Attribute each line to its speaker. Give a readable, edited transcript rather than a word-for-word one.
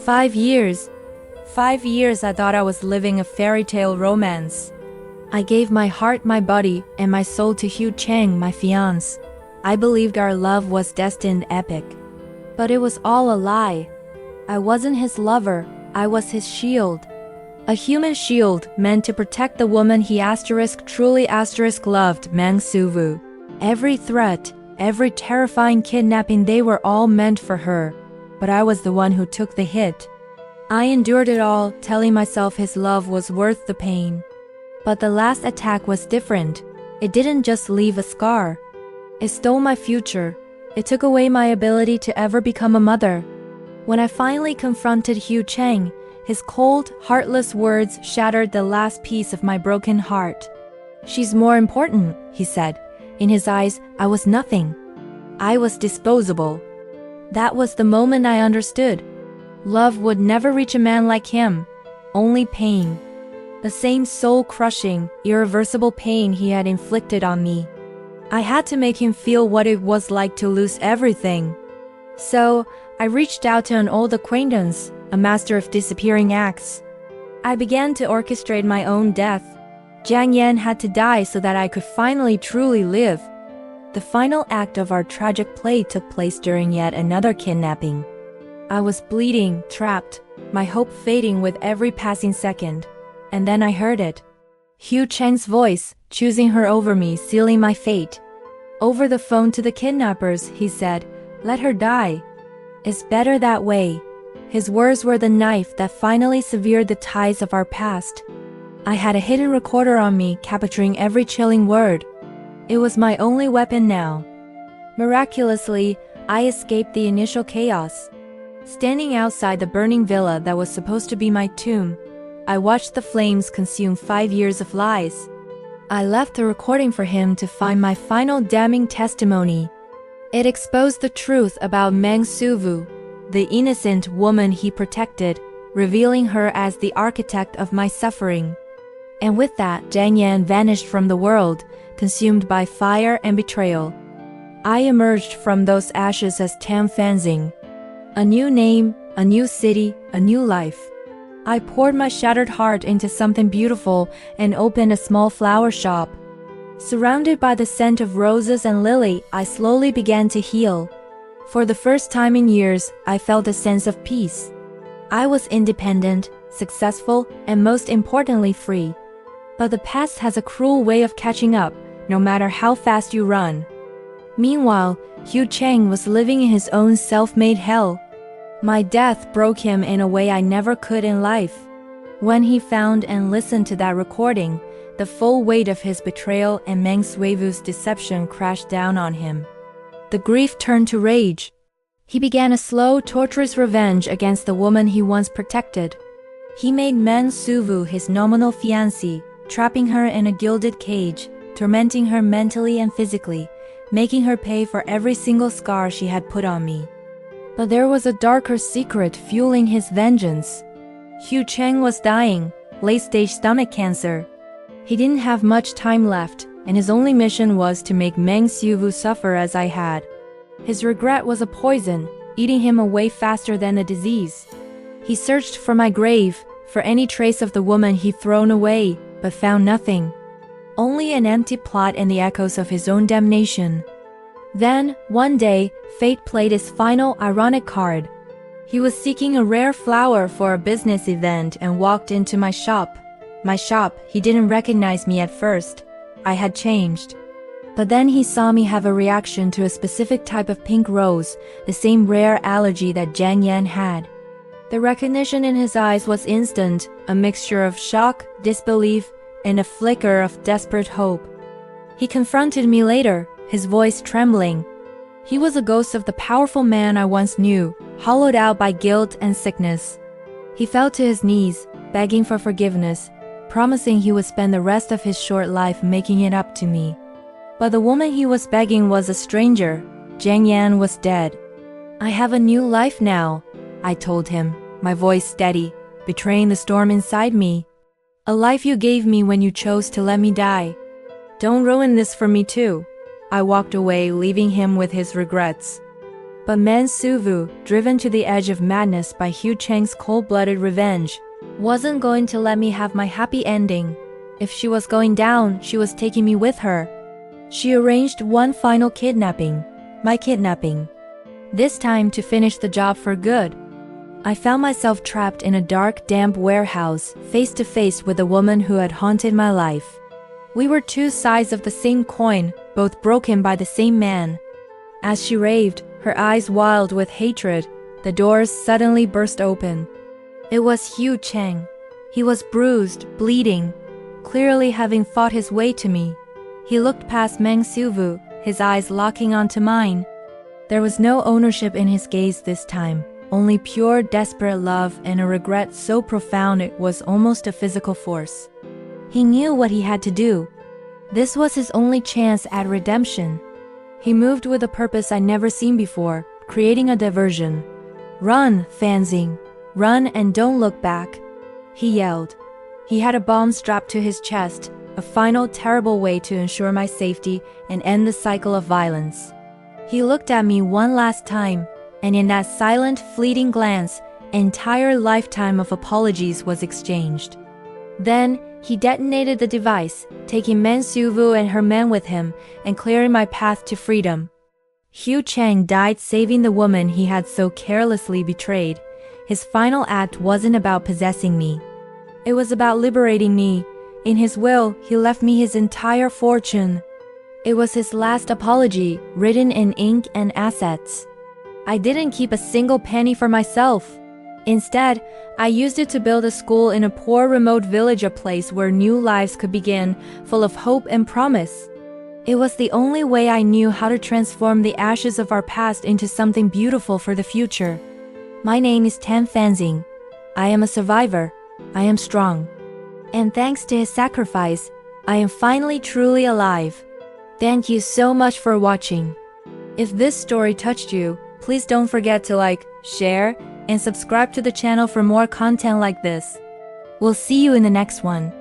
Speaker 1: 5 years. 5 years I thought I was living a fairy tale romance. I gave my heart, my body, and my soul to Hiu Cheng, my fiancé. I believed our love was destined epic. But it was all a lie. I wasn't his lover, I was his shield. A human shield meant to protect the woman he truly loved, Meng Suevu. Every threat, every terrifying kidnapping, they were all meant for her. But I was the one who took the hit. I endured it all, telling myself his love was worth the pain. But the last attack was different. It didn't just leave a scar. It stole my future. It took away my ability to ever become a mother. When I finally confronted Hiu Cheng, his cold, heartless words shattered the last piece of my broken heart. "She's more important," he said. In his eyes, I was nothing. I was disposable. That was the moment I understood. Love would never reach a man like him. Only pain. The same soul-crushing, irreversible pain he had inflicted on me. I had to make him feel what it was like to lose everything. So, I reached out to an old acquaintance, a master of disappearing acts. I began to orchestrate my own death. Jang Yan had to die so that I could finally truly live. The final act of our tragic play took place during yet another kidnapping. I was bleeding, trapped, my hope fading with every passing second. And then I heard it. Hiu Cheng's voice, choosing her over me, sealing my fate. Over the phone to the kidnappers, he said, "Let her die. It's better that way." His words were the knife that finally severed the ties of our past. I had a hidden recorder on me, capturing every chilling word. It was my only weapon now. Miraculously, I escaped the initial chaos. Standing outside the burning villa that was supposed to be my tomb, I watched the flames consume 5 years of lies. I left the recording for him to find my final damning testimony. It exposed the truth about Meng Suevu, the innocent woman he protected, revealing her as the architect of my suffering. And with that, Jang Yan vanished from the world, consumed by fire and betrayal. I emerged from those ashes as Tam Fanzing. A new name, a new city, a new life. I poured my shattered heart into something beautiful and opened a small flower shop. Surrounded by the scent of roses and lily, I slowly began to heal. For the first time in years, I felt a sense of peace. I was independent, successful, and most importantly free. But the past has a cruel way of catching up, no matter how fast you run. Meanwhile, Hiu Cheng was living in his own self-made hell. My death broke him in a way I never could in life. When he found and listened to that recording, the full weight of his betrayal and Meng Suevu's deception crashed down on him. The grief turned to rage. He began a slow, torturous revenge against the woman he once protected. He made Meng Suevu his nominal fiancée, trapping her in a gilded cage, tormenting her mentally and physically, making her pay for every single scar she had put on me. But there was a darker secret fueling his vengeance. Hiu Cheng was dying, late-stage stomach cancer. He didn't have much time left, and his only mission was to make Meng Suevu suffer as I had. His regret was a poison, eating him away faster than a disease. He searched for my grave, for any trace of the woman he'd thrown away, but found nothing. Only an empty plot and the echoes of his own damnation. Then, one day, fate played his final ironic card. He was seeking a rare flower for a business event and walked into my shop. He didn't recognize me at first. I had changed. But then he saw me have a reaction to a specific type of pink rose, the same rare allergy that Jang Yan had. The recognition in his eyes was instant, a mixture of shock, disbelief, and a flicker of desperate hope. He confronted me later, his voice trembling. He was a ghost of the powerful man I once knew, hollowed out by guilt and sickness. He fell to his knees, begging for forgiveness, promising he would spend the rest of his short life making it up to me. But the woman he was begging was a stranger. Jang Yan was dead. "I have a new life now," I told him, my voice steady, betraying the storm inside me. "A life you gave me when you chose to let me die. Don't ruin this for me too." I walked away, leaving him with his regrets. But Meng Suevu, driven to the edge of madness by Hiu Cheng's cold-blooded revenge, wasn't going to let me have my happy ending. If she was going down, she was taking me with her. She arranged one final kidnapping, my kidnapping. This time to finish the job for good. I found myself trapped in a dark, damp warehouse, face to face with a woman who had haunted my life. We were two sides of the same coin, both broken by the same man. As she raved, her eyes wild with hatred, the doors suddenly burst open. It was Hiu Cheng. He was bruised, bleeding, clearly having fought his way to me. He looked past Meng Suevu, his eyes locking onto mine. There was no ownership in his gaze this time, only pure, desperate love and a regret so profound it was almost a physical force. He knew what he had to do. This was his only chance at redemption. He moved with a purpose I'd never seen before, creating a diversion. "Run, Fanzing! Run and don't look back!" he yelled. He had a bomb strapped to his chest, a final terrible way to ensure my safety and end the cycle of violence. He looked at me one last time, and in that silent, fleeting glance, an entire lifetime of apologies was exchanged. Then, he detonated the device, taking Meng Suevu and her men with him, and clearing my path to freedom. Hiu Cheng died saving the woman he had so carelessly betrayed. His final act wasn't about possessing me. It was about liberating me. In his will, he left me his entire fortune. It was his last apology, written in ink and assets. I didn't keep a single penny for myself. Instead, I used it to build a school in a poor remote village, a place where new lives could begin, full of hope and promise. It was the only way I knew how to transform the ashes of our past into something beautiful for the future. My name is Tan Fanzing. I am a survivor. I am strong. And thanks to his sacrifice, I am finally truly alive. Thank you so much for watching. If this story touched you, please don't forget to like, share, and subscribe to the channel for more content like this. We'll see you in the next one.